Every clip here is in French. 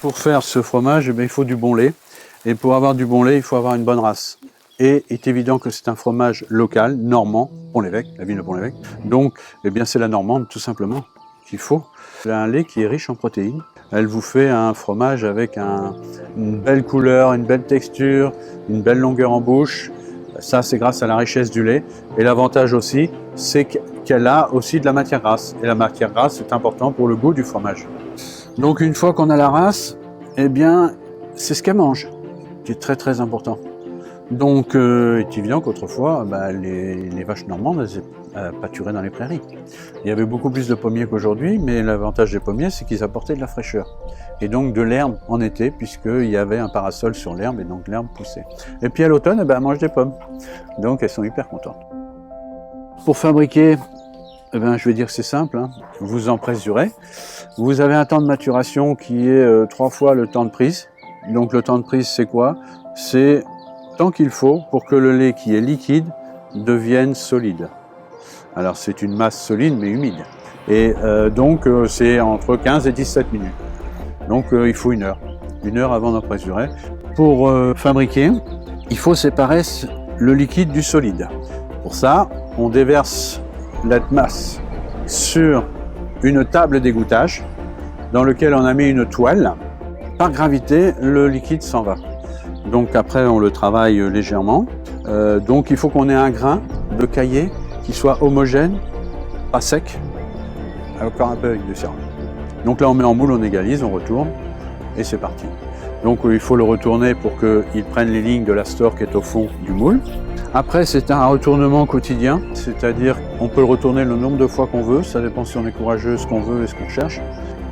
pour faire ce fromage, eh bien, il faut du bon lait. Et pour avoir du bon lait, il faut avoir une bonne race. Et il est évident que c'est un fromage local, normand, Pont-l'Évêque, la ville de Pont-l'Évêque. Donc, eh bien, c'est la normande, tout simplement, qu'il faut. C'est un lait qui est riche en protéines. Elle vous fait un fromage avec une belle couleur, une belle texture, une belle longueur en bouche. Ça, c'est grâce à la richesse du lait. Et l'avantage aussi, c'est qu'elle a aussi de la matière grasse. Et la matière grasse, c'est important pour le goût du fromage. Donc, une fois qu'on a la race, eh bien, c'est ce qu'elle mange, qui est très très important. Donc, il est évident qu'autrefois, les vaches normandes, elles pâturaient dans les prairies. Il y avait beaucoup plus de pommiers qu'aujourd'hui, mais l'avantage des pommiers, c'est qu'ils apportaient de la fraîcheur. Et donc de l'herbe en été, puisqu'il y avait un parasol sur l'herbe, et donc l'herbe poussait. Et puis à l'automne, elles mangent des pommes. Donc elles sont hyper contentes. Pour fabriquer, je vais dire que c'est simple, hein. Vous empresurez. Vous avez un temps de maturation qui est 3 fois le temps de prise. Donc le temps de prise, c'est quoi? C'est tant qu'il faut pour que le lait qui est liquide devienne solide. Alors c'est une masse solide mais humide. Et donc c'est entre 15 et 17 minutes. Donc il faut 1 heure. 1 heure avant d'empresurer. Pour fabriquer, il faut séparer le liquide du solide. Pour ça, on déverse la masse sur une table d'égouttage dans laquelle on a mis une toile. Par gravité, le liquide s'en va. Donc après, on le travaille légèrement. Donc il faut qu'on ait un grain de caillé qui soit homogène, pas sec, encore un peu avec du sirop. Donc là, on met en moule, on égalise, on retourne, et c'est parti. Donc il faut le retourner pour qu'il prenne les lignes de la store qui est au fond du moule. Après, c'est un retournement quotidien, c'est-à-dire qu'on peut le retourner le nombre de fois qu'on veut, ça dépend si on est courageux, ce qu'on veut et ce qu'on cherche.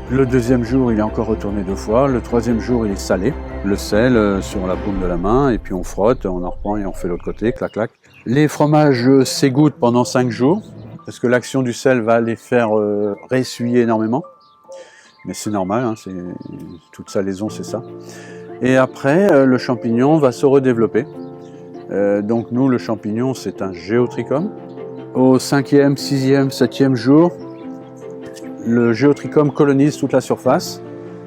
Le 2e jour, il est encore retourné 2 fois. Le 3e jour, il est salé. Le sel sur la paume de la main, et puis on frotte, on en reprend et on fait l'autre côté, clac, clac. Les fromages s'égouttent pendant 5 jours, parce que l'action du sel va les faire ressuyer énormément. Mais c'est normal, hein, toute salaison, c'est ça. Et après, le champignon va se redévelopper. Donc nous, le champignon, c'est un géotrichome. Au 5e, 6e, 7e jour, le géotrichome colonise toute la surface.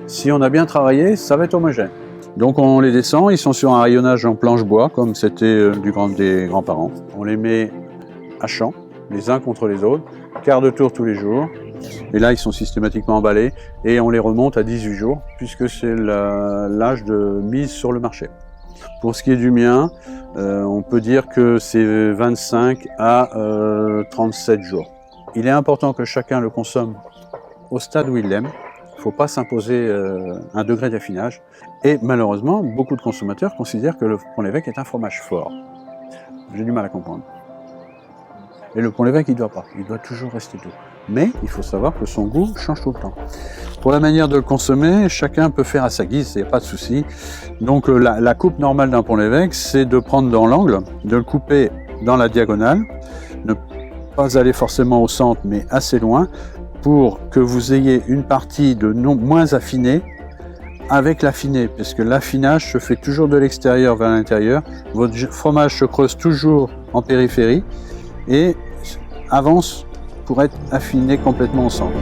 Si on a bien travaillé, ça va être homogène. Donc on les descend, ils sont sur un rayonnage en planche bois, comme c'était des grands-parents. On les met à champ, les uns contre les autres, quart de tour tous les jours. Et là, ils sont systématiquement emballés et on les remonte à 18 jours, puisque c'est l'âge de mise sur le marché. Pour ce qui est du mien, on peut dire que c'est 25 à 37 jours. Il est important que chacun le consomme au stade où il l'aime. Il ne faut pas s'imposer un degré d'affinage. Et malheureusement, beaucoup de consommateurs considèrent que le Pont-l'Évêque est un fromage fort. J'ai du mal à comprendre. Et le Pont-l'Évêque, il ne doit pas. Il doit toujours rester doux. Mais il faut savoir que son goût change tout le temps. Pour la manière de le consommer, chacun peut faire à sa guise, il n'y a pas de souci. Donc la coupe normale d'un Pont-l'Évêque, c'est de prendre dans l'angle, de le couper dans la diagonale, ne pas aller forcément au centre, mais assez loin, pour que vous ayez une partie de moins affinée avec l'affiné, parce que l'affinage se fait toujours de l'extérieur vers l'intérieur. Votre fromage se creuse toujours en périphérie et avance pour être affiné complètement au centre.